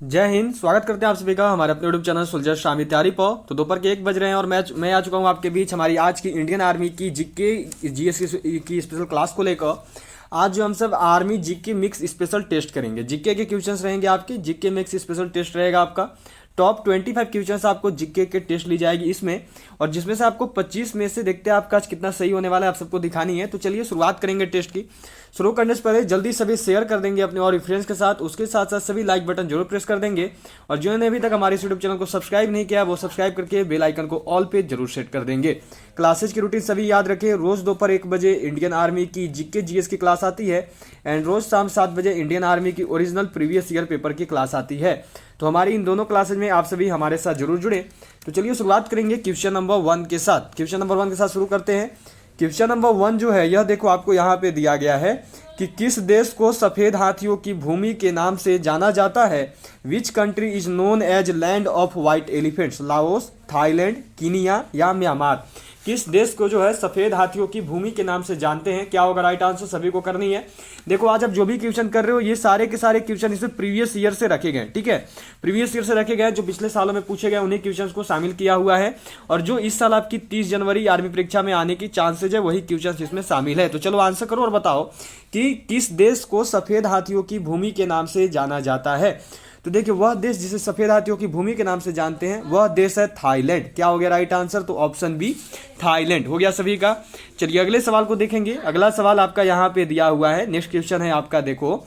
जय हिंद। स्वागत करते हैं आप सभी का हमारे अपने यूट्यूब चैनल सुलझा शामी तैयारी पर। तो दोपहर के 1 बज रहे हैं और मैं आ चुका हूं आपके बीच हमारी आज की इंडियन आर्मी की जीके जीएस की स्पेशल क्लास को लेकर। आज जो हम सब army GK mix special test करेंगे। जीके के क्वेश्चंस रहेंगे आपके, जीके मिक्स स्पेशल टेस्ट रहेगा आपका। टॉप 25 क्वेश्चंस आपको जीके के टेस्ट ली जाएगी इसमें, और जिसमें से आपको 25 में से देखते हैं आपका आज कितना सही होने वाला है, आप सबको दिखानी है। तो चलिए शुरुआत करेंगे टेस्ट की। शुरू करने से पहले जल्दी सभी शेयर कर देंगे अपने और फ्रेंड्स के साथ, उसके साथ साथ सभी लाइक बटन जरूर प्रेस कर देंगे। और जिन्होंने अभी तक हमारे यूट्यूब चैनल को सब्सक्राइब नहीं किया वो सब्सक्राइब करके बेल आइकन को ऑल पे जरूर सेट कर देंगे। क्लासेज की रूटीन सभी याद रखें, रोज दोपहर 1 बजे इंडियन आर्मी की जीके जीएस की क्लास आती है एंड रोज शाम 7 बजे इंडियन आर्मी की ओरिजिनल प्रीवियस ईयर पेपर की क्लास आती है। तो हमारी इन दोनों क्लासेज में आप सभी हमारे साथ जरूर जुड़े। तो चलिए शुरुआत करेंगे क्वेश्चन नंबर 1 के साथ। क्वेश्चन नंबर 1 के साथ शुरू करते हैं। क्वेश्चन नंबर 1 जो है यह देखो आपको यहाँ पे दिया गया है कि किस देश को सफेद हाथियों की भूमि के नाम से जाना जाता है। Which country is known as land of white elephants. Laos, Thailand, Kenya या म्यांमार। किस देश को जो है सफेद हाथियों की भूमि के नाम से जानते हैं। क्या होगा राइट आंसर, सभी को करनी है। देखो आज आप जो भी क्वेश्चन कर रहे हो ये सारे के सारे क्वेश्चन इसमें प्रीवियस ईयर से रखे गए, ठीक है। प्रीवियस ईयर से रखे गए, जो पिछले सालों में पूछे गए उन्हीं क्वेश्चन को शामिल किया हुआ है। और जो इस साल आपकी 30 जनवरी आर्मी परीक्षा में आने की चांसेज है वही क्वेश्चन इसमें शामिल है। तो चलो आंसर करो और बताओ कि किस देश को सफेद हाथियों की भूमि के नाम से जाना जाता है। तो देखिए वह देश जिसे सफेद हाथियों की भूमि के नाम से जानते हैं वह देश है थाईलैंड। क्या हो गया राइट आंसर, तो ऑप्शन बी थाईलैंड हो गया सभी का। चलिए अगले सवाल को देखेंगे। अगला सवाल आपका यहाँ पे दिया हुआ है, नेक्स्ट क्वेश्चन है आपका देखो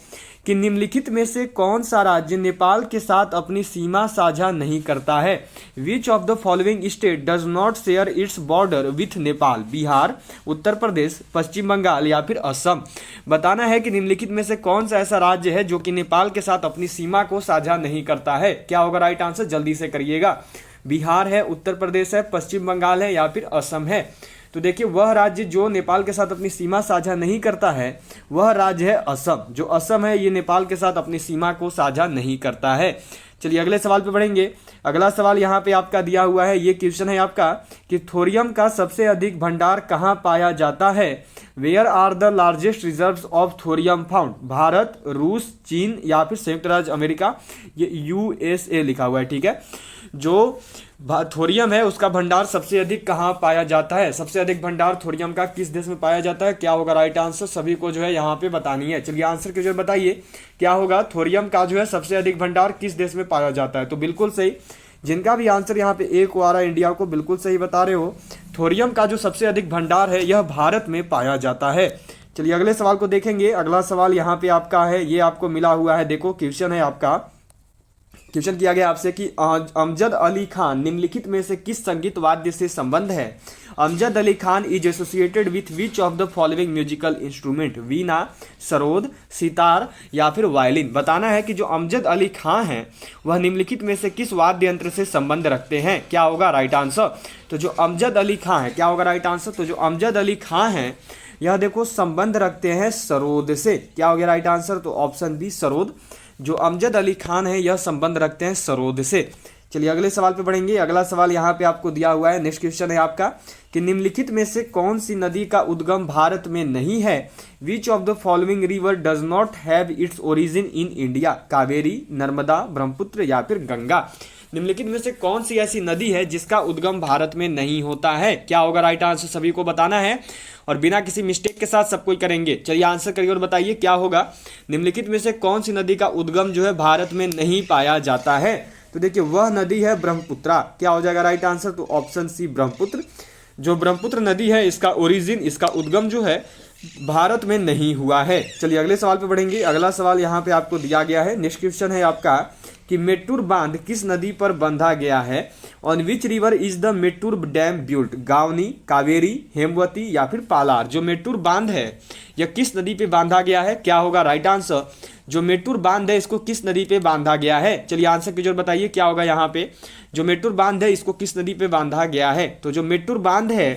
कि निम्नलिखित में से कौन सा राज्य नेपाल के साथ अपनी सीमा साझा नहीं करता है। Which of the following state does not share its border with Nepal. Bihar, Uttar Pradesh, Paschim Bengal या फिर असम। बताना है कि निम्नलिखित में से कौन सा ऐसा राज्य है जो कि नेपाल के साथ अपनी सीमा को साझा नहीं करता है। क्या होगा राइट आंसर, जल्दी से करिएगा। बिहार है, उत्तर प्रदेश है, पश्चिम बंगाल है या फिर असम है। तो देखिए वह राज्य जो नेपाल के साथ अपनी सीमा साझा नहीं करता है वह राज्य है असम। जो असम है ये नेपाल के साथ अपनी सीमा को साझा नहीं करता है। चलिए अगले सवाल पे बढ़ेंगे। अगला सवाल यहाँ पे आपका दिया हुआ है, ये क्वेश्चन है आपका कि थोरियम का सबसे अधिक भंडार कहाँ पाया जाता है। Where are the largest reserves of thorium found. Bharat, रूस, चीन या फिर संयुक्त राज्य अमेरिका। ये यूएसए लिखा हुआ है, ठीक है। जो थोरियम है उसका भंडार सबसे अधिक कहाँ पाया जाता है। सबसे अधिक भंडार थोरियम का किस देश में पाया जाता है। क्या होगा राइट आंसर, सभी को जो है यहाँ पे बतानी है। चलिए आंसर क्वेश्चन बताइए क्या होगा, थोरियम का जो है सबसे अधिक भंडार किस देश में पाया जाता है। तो बिल्कुल सही, जिनका भी आंसर यहाँ पे एक आ रहा है इंडिया को, बिल्कुल सही बता रहे हो। थोरियम का जो सबसे अधिक भंडार है यह भारत में पाया जाता है। चलिए अगले सवाल को देखेंगे। अगला सवाल यहाँ पे आपका है, ये आपको मिला हुआ है, देखो क्वेश्चन है आपका। क्वेश्चन किया गया आपसे कि अमजद अली खान निम्नलिखित में से किस संगीत वाद्य से संबंध है। Amjad Ali Khan is associated with which of the following musical instrument. Veena, sarod, sitar या फिर वायलिन। बताना है कि जो अमजद अली खान हैं वह निम्नलिखित में से किस वाद्य यंत्र से संबंध रखते हैं। क्या होगा राइट आंसर, तो जो अमजद अली खान है, क्या होगा राइट आंसर, तो जो अमजद अली खान है यह देखो संबंध रखते हैं सरोद से। क्या हो गया राइट आंसर, तो ऑप्शन बी सरोद। जो अमजद अली खान है यह संबंध रखते हैं सरोद से। चलिए अगले सवाल पे बढ़ेंगे। अगला सवाल यहाँ पे आपको दिया हुआ है, नेक्स्ट क्वेश्चन है आपका कि निम्नलिखित में से कौन सी नदी का उद्गम भारत में नहीं है। Which of the following river does not have its origin in India. Kaveri, Narmada, Brahmaputra या फिर गंगा। निम्नलिखित में से कौन सी ऐसी नदी है जिसका उद्गम भारत में नहीं होता है। क्या होगा राइट आंसर, सभी को बताना है और बिना किसी मिस्टेक के साथ सब कोई करेंगे। चलिए आंसर करिए और बताइए क्या होगा। निम्नलिखित में से कौन सी नदी का उद्गम जो है भारत में नहीं पाया जाता है। तो देखिए वह नदी है ब्रह्मपुत्रा। क्या हो जाएगा राइट आंसर, तो ऑप्शन सी ब्रह्मपुत्र। जो ब्रह्मपुत्र नदी है इसका ओरिजिन, इसका उद्गम जो है भारत में नहीं हुआ है। चलिए अगले सवाल पे बढ़ेंगे। अगला सवाल यहाँ पे आपको दिया गया है, नेक्स्ट क्वेश्चन है आपका कि मेट्टूर बांध किस नदी पर बंधा गया है। On which river is the Mettur dam built. गावनी, कावेरी, हेमवती या फिर पालार। जो मेट्टूर बांध है यह किस नदी पे बांधा गया है। क्या होगा राइट आंसर, जो मेट्टूर बांध है इसको किस नदी पे बांधा गया है। चलिए आंसर की जरूर बताइए क्या होगा यहाँ पे, जो मेट्टूर बांध है इसको किस नदी पे बांधा गया है। तो जो मेट्टूर बांध है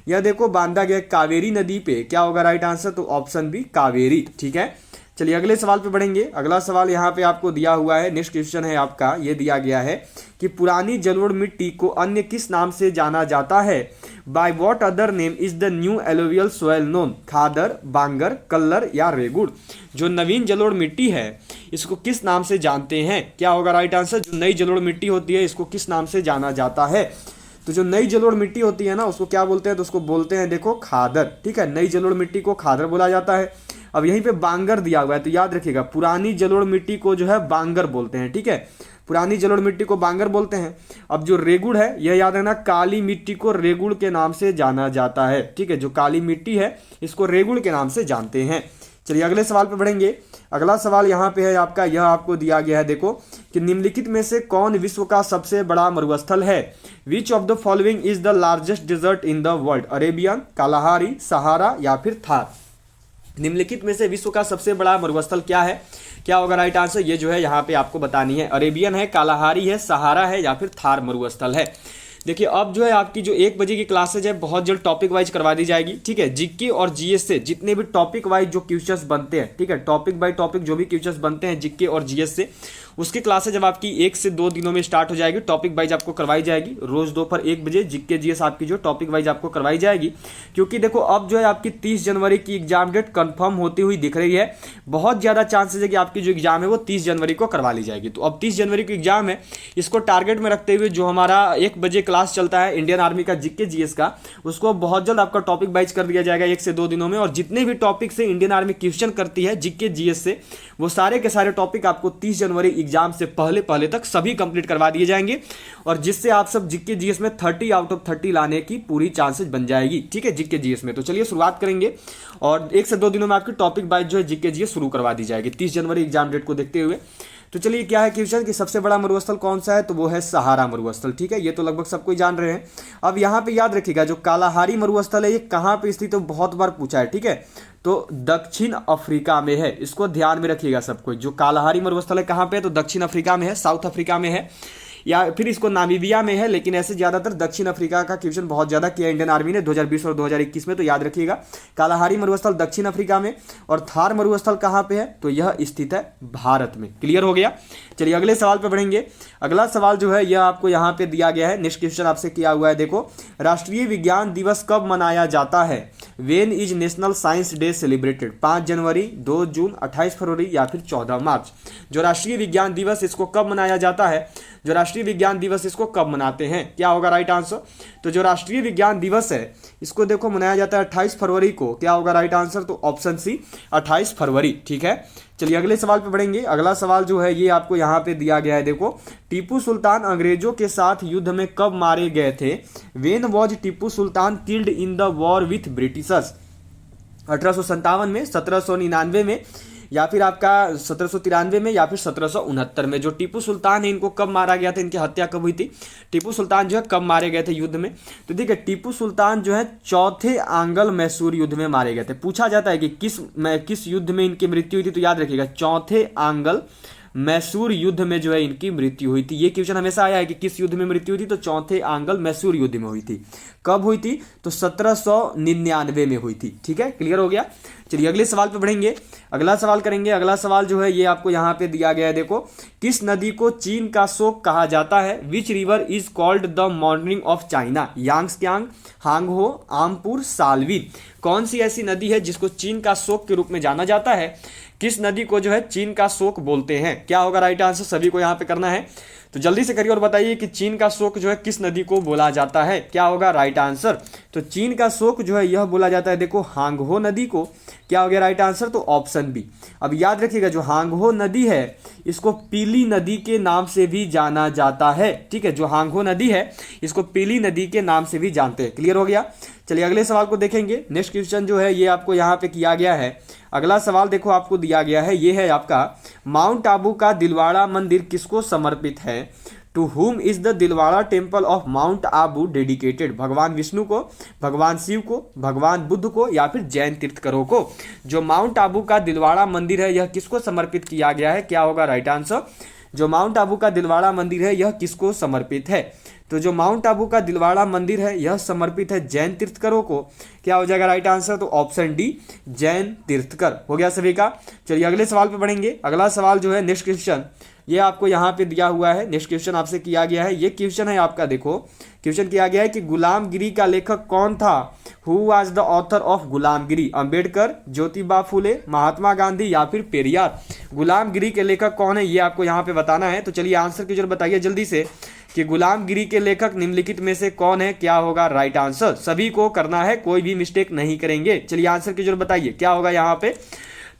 यह देखो बांधा गया कावेरी नदी पे। क्या होगा राइट आंसर, तो ऑप्शन बी कावेरी, ठीक है। चलिए अगले सवाल पे बढ़ेंगे। अगला सवाल यहाँ पे आपको दिया हुआ है, नेक्स्ट क्वेश्चन है आपका, ये दिया गया है कि पुरानी जलोढ़ मिट्टी को अन्य किस नाम से जाना जाता है। By what other name is the new alluvial soil known? Khadar, Bangar, Kallar या रेगुड़? जो नवीन जलोढ़ मिट्टी है इसको किस नाम से जानते हैं? क्या होगा राइट आंसर? जो नई जलोढ़ मिट्टी होती है इसको किस नाम से जाना जाता है? तो जो नई जलोढ़ मिट्टी होती है ना उसको क्या बोलते हैं? तो उसको बोलते हैं देखो खादर। ठीक है, नई जलोढ़ मिट्टी को खादर बोला जाता है। अब यहीं पे बांगर दिया हुआ है तो याद रखिएगा, पुरानी जलोढ़ मिट्टी को जो है बांगर बोलते हैं। ठीक है, पुरानी जलोढ़ मिट्टी को बांगर बोलते हैं। अब जो रेगुड़ है यह याद रखना, काली मिट्टी को रेगुड़ के नाम से जाना जाता है। ठीक है, जो काली मिट्टी है इसको रेगुड़ के नाम से जानते हैं। चलिए अगले सवाल पे बढ़ेंगे। अगला सवाल यहाँ पे है आपका, यह आपको दिया गया है देखो कि निम्नलिखित में से कौन विश्व का सबसे बड़ा मरुस्थल है? Which of the following is the largest desert in the world? Arabian, Kalahari, Sahara या फिर थार? निम्नलिखित में से विश्व का सबसे बड़ा मरुस्थल क्या है? क्या होगा राइट आंसर? ये जो है यहाँ पे आपको बतानी है। अरेबियन है, कालाहारी है, सहारा है या फिर थार मरुस्थल है। देखिए अब जो है आपकी जो 1 बजे की क्लासेज है बहुत जल्द टॉपिक वाइज करवा दी जाएगी। ठीक है, जीके और जीएस से जितने भी टॉपिक वाइज जो क्वेश्चंस बनते हैं, ठीक है, टॉपिक बाय टॉपिक जो भी क्वेश्चंस बनते हैं जीके और जीएस से, उसकी क्लासेज जब आपकी 1 से 2 दिनों में स्टार्ट हो जाएगी। टॉपिक वाइज आपको करवाई जाएगी रोज दोपहर 1 बजे। जीके जीएस आपकी जो टॉपिक वाइज आपको करवाई जाएगी, क्योंकि देखो अब जो है आपकी 30 जनवरी की एग्जाम डेट कंफर्म होती हुई दिख रही है। बहुत ज्यादा चांसेस है कि आपकी जो एग्जाम है वो 30 जनवरी को करवा ली जाएगी। तो अब 30 जनवरी की एग्जाम है, इसको टारगेट में रखते हुए जो हमारा 1 बजे क्लास चलता है इंडियन आर्मी का जीके जीएस का, उसको बहुत जल्द आपका टॉपिक वाइज कर दिया जाएगा 1 से 2 दिनों में। और जितने भी टॉपिक से इंडियन आर्मी क्वेश्चन करती है जीके जीएस से, वो सारे के सारे टॉपिक आपको 30 जनवरी एग्जाम से पहले तक सभी कंप्लीट करवा दिए जाएंगे, और जिससे आप सब जीके जीएस में 30 आउट ऑफ 30 लाने की पूरी चांसेस बन जाएगी। ठीक है, जीके जीएस में। तो चलिए शुरुआत करेंगे, और 1 से 2 दिनों में आपकी टॉपिक वाइज जो है जीके जीएस शुरू करवा दी जाएगी 30 जनवरी एग्जाम डेट को देखते हुए। तो चलिए क्या है क्वेश्चन कि सबसे बड़ा मरुस्थल कौन सा है? तो वो है सहारा मरुस्थल। ठीक है, ये तो लगभग सब कोई जान रहे हैं। अब यहाँ पे याद रखिएगा जो कालाहारी मरुस्थल है ये कहाँ पे स्थित है, तो बहुत बार पूछा है। ठीक है, तो दक्षिण अफ्रीका में है, इसको ध्यान में रखिएगा सब कोई। जो कालाहारी मरुस्थल है कहाँ पे है? तो दक्षिण अफ्रीका में है, साउथ अफ्रीका में है, या फिर इसको नामीबिया में है, लेकिन ऐसे ज्यादातर दक्षिण अफ्रीका का क्वेश्चन बहुत ज्यादा किया इंडियन आर्मी ने 2020 और 2021 में। तो याद रखिएगा कालाहारी मरुस्थल दक्षिण अफ्रीका में, और थार मरुस्थल कहाँ पे है? तो यह स्थित है भारत में। क्लियर हो गया? चलिए अगले सवाल पे बढ़ेंगे। अगला सवाल जो है यह आपको यहाँ पे दिया गया है, नेक्स्ट क्वेश्चन आपसे किया हुआ है। देखो, राष्ट्रीय विज्ञान दिवस कब मनाया जाता है? When is national science day celebrated? 5 जनवरी, 2 जून, 28 फरवरी या फिर 14 मार्च? जो राष्ट्रीय विज्ञान दिवस इसको कब मनाया जाता है? जो राष्ट्रीय विज्ञान दिवस इसको कब मनाते हैं? क्या होगा राइट आंसर? तो जो राष्ट्रीय विज्ञान दिवस है इसको देखो मनाया जाता है 28 फरवरी को। क्या होगा राइट आंसर? तो ऑप्शन सी 28 फरवरी। ठीक है, चलिए अगले सवाल पे बढ़ेंगे। अगला सवाल जो है ये आपको यहाँ पे दिया गया है। देखो, टीपू सुल्तान अंग्रेजों के साथ युद्ध में कब मारे गए थे? When was Tipu Sultan killed in the war with Britishers? 1857 में, 1799 में, या फिर आपका 1793 में, या फिर 1769 में? जो टीपू सुल्तान है इनको कब मारा गया था, इनकी हत्या कब हुई थी? टीपू सुल्तान जो है कब मारे गए थे युद्ध में? तो देखिए टीपू सुल्तान जो है चौथे आंग्ल मैसूर युद्ध में मारे गए थे। पूछा जाता है कि किस युद्ध में इनकी मृत्यु हुई थी, तो याद रखिएगा चौथे आंग्ल मैसूर युद्ध में जो है इनकी मृत्यु हुई थी। ये क्वेश्चन हमेशा आया है कि किस युद्ध में मृत्यु हुई थी, तो चौथे आंग्ल मैसूर युद्ध में हुई थी। कब हुई थी? तो 1799 में हुई थी। ठीक है, क्लियर हो गया? चलिए अगले सवाल पे बढ़ेंगे। अगला सवाल करेंगे। अगला सवाल जो है ये आपको यहाँ पे दिया गया है। देखो, किस नदी को चीन का शोक कहा जाता है? Which river is called the mourning of China? यांगस्यांग, हांगहो, आमपुर, सालवी? कौन सी ऐसी नदी है जिसको चीन का शोक के रूप में जाना जाता है? किस नदी को जो है चीन का शोक बोलते हैं? क्या होगा राइट आंसर? सभी को यहाँ पे करना है, तो जल्दी से करिए और बताइए कि चीन का शोक जो है किस नदी को बोला जाता है? क्या होगा राइट आंसर? तो चीन का शोक जो है यह बोला जाता है देखो हांगहो नदी को। क्या हो गया राइट आंसर? तो ऑप्शन बी। अब याद रखिएगा जो हांगहो नदी है इसको पीली नदी के नाम से भी जाना जाता है। ठीक है, जो हांगहो नदी है इसको पीली नदी के नाम से भी जानते हैं। क्लियर हो गया? चलिए अगले सवाल को देखेंगे। नेक्स्ट क्वेश्चन जो है ये आपको यहाँ पे किया गया है। अगला सवाल देखो आपको दिया गया है, ये है आपका माउंट आबू का दिलवाड़ा मंदिर किसको समर्पित है? To whom is the Dilwara temple of mount Abu dedicated? भगवान विष्णु को, भगवान शिव को, भगवान बुद्ध को, या फिर जैन तीर्थकरों को? जो माउंट आबू का दिलवाड़ा मंदिर है यह किसको समर्पित किया गया है? क्या होगा राइट आंसर? जो माउंट आबू का दिलवाड़ा मंदिर है यह किसको समर्पित है? तो जो माउंट आबू का दिलवाड़ा मंदिर है यह समर्पित है जैन तीर्थकरों को। क्या हो जाएगा राइट आंसर? तो ऑप्शन डी, जैन तीर्थकर। हो गया सभी का? चलिए अगले सवाल पे बढ़ेंगे। अगला सवाल जो है नेक्स्ट क्वेश्चन ये आपको यहाँ पे दिया हुआ है। नेक्स्ट क्वेश्चन आपसे किया गया है, ये क्वेश्चन है आपका, देखो क्वेश्चन किया गया है कि गुलामगिरी का लेखक कौन था? Who was the author of गुलामगिरी? अंबेडकर, ज्योतिबा फुले, महात्मा गांधी या फिर पेरियार? गुलामगिरी के लेखक कौन है ये आपको यहाँ पे बताना है। तो चलिए आंसर की जरूर बताइए जल्दी से कि गुलामगिरी के लेखक निम्नलिखित में से कौन है? क्या होगा राइट आंसर? सभी को करना है, कोई भी मिस्टेक नहीं करेंगे। चलिए आंसर की जरूर बताइए क्या होगा यहाँ पे।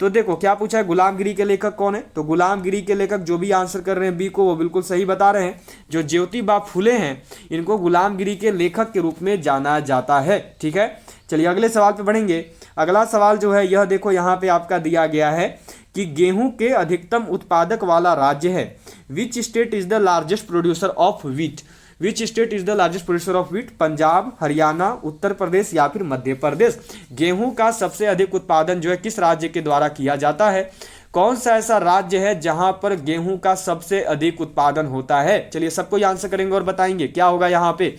तो देखो क्या पूछा है, गुलामगिरी के लेखक कौन है? तो गुलामगिरी के लेखक जो भी आंसर कर रहे हैं बी को, वो बिल्कुल सही बता रहे हैं। जो ज्योतिबा फुले हैं इनको गुलामगिरी के लेखक के रूप में जाना जाता है। ठीक है, चलिए अगले सवाल पे बढ़ेंगे। अगला सवाल जो है यह देखो यहाँ पे आपका दिया गया है कि गेहूं के अधिकतम उत्पादक वाला राज्य है। Which state is the largest producer of wheat? Which state is the largest producer of wheat? Punjab, Haryana, Uttar Pradesh या फिर मध्य प्रदेश? गेहूं का सबसे अधिक उत्पादन जो है किस राज्य के द्वारा किया जाता है? कौन सा ऐसा राज्य है जहां पर गेहूं का सबसे अधिक उत्पादन होता है? चलिए सबको आंसर करेंगे और बताएंगे क्या होगा यहाँ पे।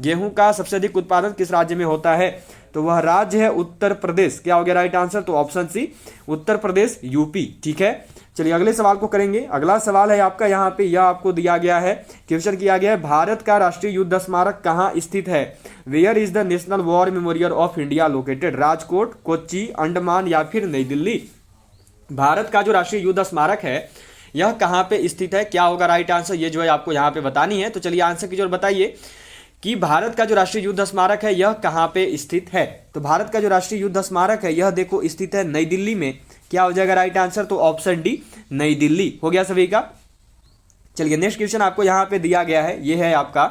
गेहूं का सबसे अधिक उत्पादन किस राज्य में होता है? तो वह राज्य है उत्तर प्रदेश। क्या हो गया राइट आंसर? तो option C Uttar Pradesh, UP. ठीक है, चलिए अगले सवाल को करेंगे। अगला सवाल है आपका यहाँ पे, यह आपको दिया गया है, क्वेश्चन किया गया है, भारत का राष्ट्रीय युद्ध स्मारक कहाँ स्थित है? Where is the national war memorial of India located? Rajkot, Kochi, Andaman या फिर नई दिल्ली? भारत का जो राष्ट्रीय युद्ध स्मारक है यह कहाँ पे स्थित है? क्या होगा राइट आंसर? ये जो है आपको यहाँ पे बतानी है। तो चलिए आंसर की जरूर बताइए कि भारत का जो राष्ट्रीय युद्ध स्मारक है यह कहाँ पे स्थित है। तो भारत का जो राष्ट्रीय युद्ध स्मारक है यह देखो स्थित है नई दिल्ली में। क्या हो जाएगा राइट आंसर? तो ऑप्शन डी नई दिल्ली हो गया सभी का। चलिए नेक्स्ट क्वेश्चन आपको यहाँ पे दिया गया है, ये है आपका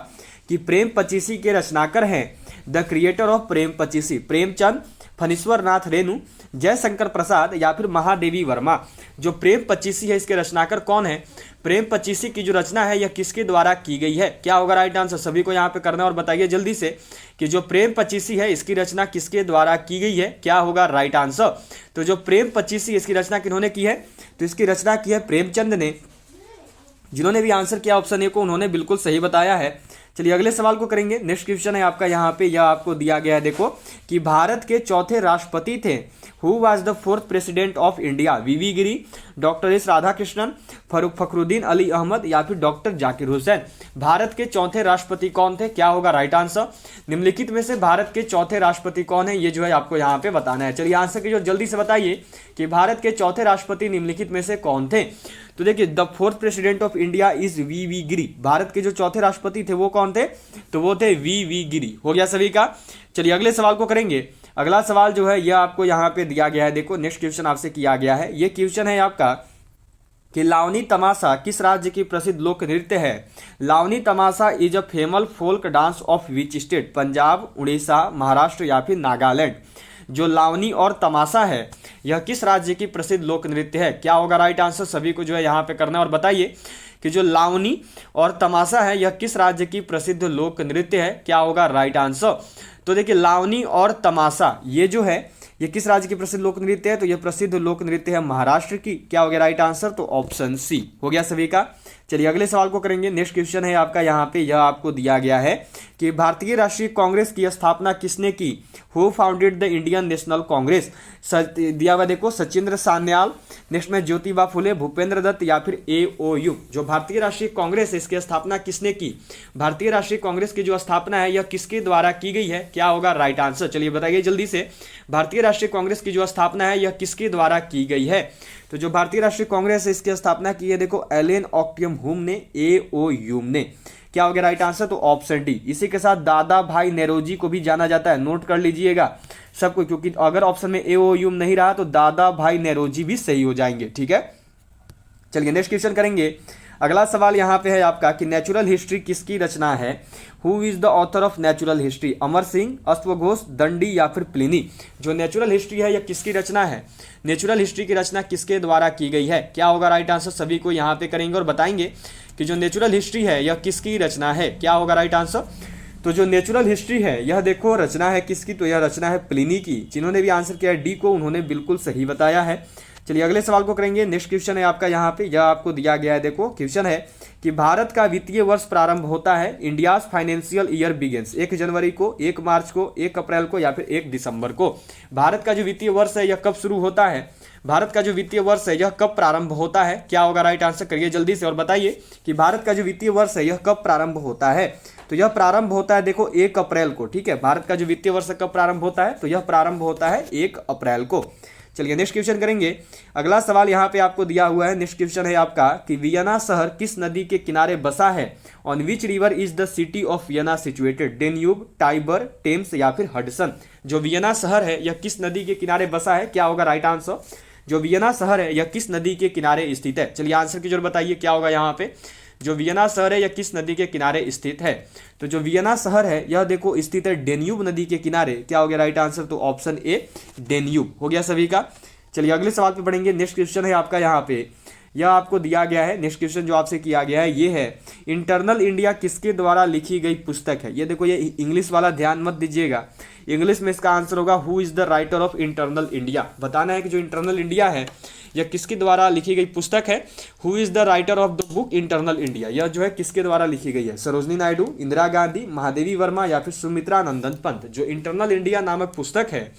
कि प्रेम पचीसी के रचनाकर हैं द क्रिएटर ऑफ प्रेम पचीसी? प्रेमचंद, फणीश्वर नाथ रेणु, जयशंकर प्रसाद या फिर महादेवी वर्मा? जो प्रेम पचीसी है इसके रचनाकर कौन है? प्रेम पचीसी की जो रचना है यह किसके द्वारा की गई है? क्या होगा राइट आंसर? सभी को यहाँ पे करना है और बताइए जल्दी से कि जो प्रेम पचीसी है इसकी रचना किसके द्वारा की गई है? क्या होगा राइट आंसर? तो जो प्रेम पचीसी इसकी रचना किन्होंने की है? तो इसकी रचना की है प्रेमचंद ने। जिन्होंने भी आंसर किया ऑप्शन ए को उन्होंने बिल्कुल सही बताया है। चलिए अगले सवाल को करेंगे। नेक्स्ट क्वेश्चन है आपका यहाँ पे, यह आपको दिया गया है देखो कि भारत के चौथे राष्ट्रपति थे। Who was the fourth president of India? V V Giri, doctor S Radhakrishnan, Fakhruddin Ali Ahmed या फिर डॉक्टर जाकिर हुसैन? भारत के चौथे राष्ट्रपति कौन थे? क्या होगा राइट आंसर? निम्नलिखित में से भारत के चौथे राष्ट्रपति कौन है ये जो है आपको यहाँ पे बताना है। चलिए आंसर की जो जल्दी से बताइए कि भारत के चौथे राष्ट्रपति निम्नलिखित में से कौन थे। तो देखिए the fourth president of India is V V Giri. Bharat के जो चौथे राष्ट्रपति थे वो कौन थे? तो वो थे वीवी गिरी। हो गया सभी का। चलिए अगले सवाल को करेंगे। अगला सवाल जो है यह आपको यहाँ पे दिया गया है, देखो नेक्स्ट क्वेश्चन आपसे किया गया है। ये क्वेश्चन है आपका कि लावनी तमाशा किस राज्य की प्रसिद्ध लोक नृत्य है? Lavani Tamasha is a famous folk dance of which state? Punjab, Orissa, Maharashtra या फिर नागालैंड? जो लावनी और तमाशा है यह किस राज्य की प्रसिद्ध लोक नृत्य है? क्या होगा राइट आंसर? सभी को जो है यहाँ पे करना है और बताइए कि जो लावनी और तमाशा है यह किस राज्य की प्रसिद्ध लोक नृत्य है? क्या होगा राइट आंसर? तो देखिए लावनी और तमाशा ये जो है ये किस राज्य की प्रसिद्ध लोक नृत्य है? तो ये प्रसिद्ध लोक नृत्य है महाराष्ट्र की। क्या हो गया राइट आंसर? तो ऑप्शन सी हो गया सभी का। चलिए अगले सवाल को करेंगे। नेक्स्ट क्वेश्चन है आपका यहाँ पे, यह आपको दिया गया है कि भारतीय राष्ट्रीय कांग्रेस की स्थापना किसने की? Who founded the Indian national Congress? दिया हुआ देखो सचिंद्र सान्याल, नेक्स्ट में ज्योतिबा फुले, भूपेंद्र दत्त या फिर एओयू? जो भारतीय राष्ट्रीय कांग्रेस है इसकी स्थापना किसने की? भारतीय राष्ट्रीय कांग्रेस की जो स्थापना है यह किसके द्वारा की गई है? क्या होगा राइट आंसर? चलिए बताइए जल्दी से। भारतीय राष्ट्रीय कांग्रेस की जो स्थापना है यह किसके द्वारा की गई है? तो जो भारतीय राष्ट्रीय कांग्रेस है इसकी स्थापना की है देखो एलेन ऑक्टियम हुम ने, एओयूम ने। क्या हो गया राइट आंसर? तो ऑप्शन डी। इसी के साथ दादा भाई नेरोजी को भी जाना जाता है, नोट कर लीजिएगा सबको, क्योंकि अगर ऑप्शन में एओयूम नहीं रहा तो दादा भाई नेरोजी भी सही हो जाएंगे। ठीक है, चलिए नेक्स्ट क्वेश्चन करेंगे। अगला सवाल यहाँ पे है आपका कि नेचुरल हिस्ट्री किसकी रचना है? Who is the author of natural history? Amar Singh, अश्वघोष, दंडी या फिर प्लिनी? जो नेचुरल हिस्ट्री है यह किसकी रचना है? नेचुरल हिस्ट्री की रचना किसके द्वारा की गई है? क्या होगा राइट आंसर? सभी को यहाँ पे करेंगे और बताएंगे कि जो नेचुरल हिस्ट्री है यह किसकी रचना है? क्या होगा राइट आंसर? तो जो नेचुरल हिस्ट्री है यह देखो रचना है किसकी? तो यह रचना है प्लिनी की। जिन्होंने भी आंसर किया है डी को उन्होंने बिल्कुल सही बताया है। चलिए अगले सवाल को करेंगे। नेक्स्ट क्वेश्चन है आपका यहाँ पे, यह आपको दिया गया है देखो क्वेश्चन है कि भारत का वित्तीय वर्ष प्रारंभ होता है, इंडियाज फाइनेंशियल ईयर बिगिंस 1 जनवरी को, 1 मार्च को, 1 अप्रैल को या फिर 1 दिसंबर को? भारत का जो वित्तीय वर्ष है यह कब शुरू होता है? भारत का जो वित्तीय वर्ष है यह कब प्रारंभ होता है? क्या होगा राइट आंसर, करिए जल्दी से और बताइए कि भारत का जो वित्तीय वर्ष है यह कब प्रारंभ होता है? तो यह प्रारंभ होता है देखो 1 अप्रैल को, ठीक है। भारत का जो वित्तीय वर्ष कब प्रारंभ होता है? तो यह प्रारंभ होता है 1 अप्रैल को। चलिए नेक्स्ट क्वेश्चन करेंगे। अगला सवाल यहाँ पे आपको दिया हुआ है, नेक्स्ट क्वेश्चन है आपका कि वियना शहर किस नदी के किनारे बसा है? On which river is the city of Vienna situated? Danube, Tiber, Thames या फिर हडसन? जो वियना शहर है यह किस नदी के किनारे बसा है? क्या होगा राइट आंसर? जो वियना शहर है यह किस नदी के किनारे स्थित है? चलिए आंसर की जरूर बताइए क्या होगा यहाँ पे। जो वियना शहर है यह किस नदी के किनारे स्थित है? तो जो वियना शहर है यह देखो स्थित है डेन्यूब नदी के किनारे। क्या हो गया राइट आंसर? तो ऑप्शन ए डेन्यूब हो गया सभी का। चलिए अगले सवाल पे बढ़ेंगे। नेक्स्ट क्वेश्चन है आपका यहाँ पे, यह आपको दिया गया है। नेक्स्ट क्वेश्चन जो आपसे किया गया है ये है, इंटरनल इंडिया किसके द्वारा लिखी गई पुस्तक है? ये देखो ये इंग्लिश वाला ध्यान मत दीजिएगा, इंग्लिश में इसका आंसर होगा who is the writer of internal India. बताना है कि जो इंटरनल इंडिया है यह किसके द्वारा लिखी गई पुस्तक है? Who is the writer of the book internal India, यह जो है किसके द्वारा लिखी गई है? सरोजनी नायडू, इंदिरा गांधी, महादेवी वर्मा या फिर सुमित्रा नंदन पंत? जो इंटरनल इंडिया नामक पुस्तक है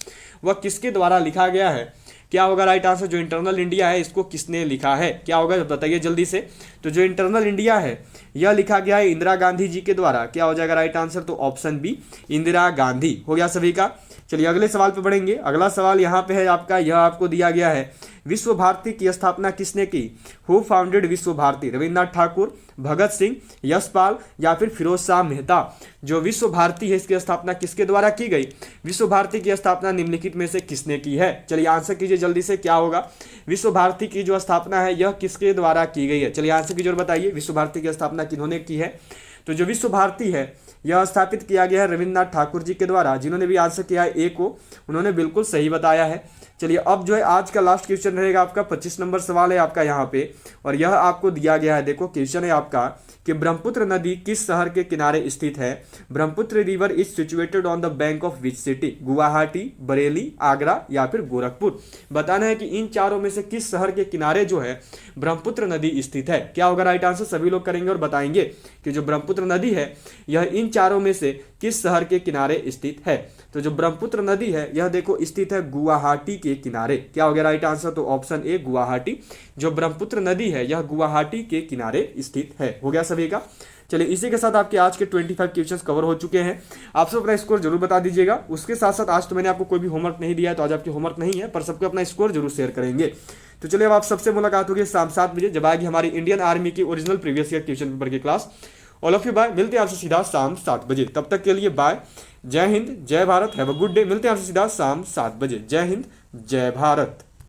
वह किसके द्वारा लिखा गया है? क्या होगा राइट आंसर? जो इंटरनल इंडिया है इसको किसने लिखा है? क्या होगा बताइए जल्दी से। तो जो इंटरनल इंडिया है यह लिखा गया है इंदिरा गांधी जी के द्वारा। क्या हो जाएगा राइट आंसर? तो ऑप्शन बी इंदिरा गांधी हो गया सभी का। चलिए अगले सवाल पे बढ़ेंगे। अगला सवाल यहाँ पे है आपका, यह आपको दिया गया है, विश्व भारती की स्थापना किसने की? हु फाउंडेड विश्व भारती? रविन्द्रनाथ ठाकुर, भगत सिंह, यशपाल या फिर फिरोज शाह मेहता? जो विश्व भारती है इसकी स्थापना किसके द्वारा की गई? विश्व भारती की स्थापना निम्नलिखित में से किसने की है? चलिए आंसर कीजिए जल्दी से, क्या होगा? विश्व भारती की जो स्थापना है यह किसके द्वारा की गई है? चलिए आंसर की जरूर बताइए, विश्व भारती की स्थापना किन्होंने की है? तो जो विश्व भारती है यह स्थापित किया गया है रविन्द्रनाथ ठाकुर जी के द्वारा। जिन्होंने भी आंसर किया है ए को, उन्होंने बिल्कुल सही बताया है। चलिए अब जो है आज का लास्ट क्वेश्चन रहेगा आपका, 25 नंबर सवाल है आपका यहाँ पे, और यह आपको दिया गया है। देखो क्वेश्चन है आपका कि ब्रह्मपुत्र नदी किस शहर के किनारे स्थित है? Brahmaputra river is situated on the bank of which city? Guwahati, Bareilly, Agra या फिर गोरखपुर? बताना है कि इन चारों में से किस शहर के किनारे जो है ब्रह्मपुत्र नदी स्थित है। क्या होगा राइट आंसर? सभी लोग करेंगे और बताएंगे कि जो ब्रह्मपुत्र नदी है यह इन चारों में से किस शहर के किनारे स्थित है। तो जो ब्रह्मपुत्र नदी है यह देखो स्थित है गुवाहाटी के किनारे। क्या हो गया राइट आंसर? तो ऑप्शन ए गुवाहाटी। जो ब्रह्मपुत्र नदी है यह गुवाहाटी के किनारे स्थित है। हो गया सभी का। चलिए इसी के साथ आपके आज के 25 क्वेश्चंस कवर हो चुके हैं। आप सब अपना स्कोर जरूर बता दीजिएगा। उसके साथ साथ आज तो मैंने आपको कोई भी होमवर्क नहीं दिया है, तो आज आपकी होमवर्क नहीं है, पर सबको अपना स्कोर जरूर शेयर करेंगे। तो चलिए अब आप सबसे मुलाकात होगी शाम 7 बजे, जब आएगी हमारी इंडियन आर्मी की original previous year question paper की class. All of you bye, मिलते हैं आपसे सीधा शाम 7 बजे। तब तक के लिए बाय, जय हिंद, जय Bharat, have a good day. मिलते हैं आपसे सीधा शाम 7 बजे। जय हिंद, जय भारत।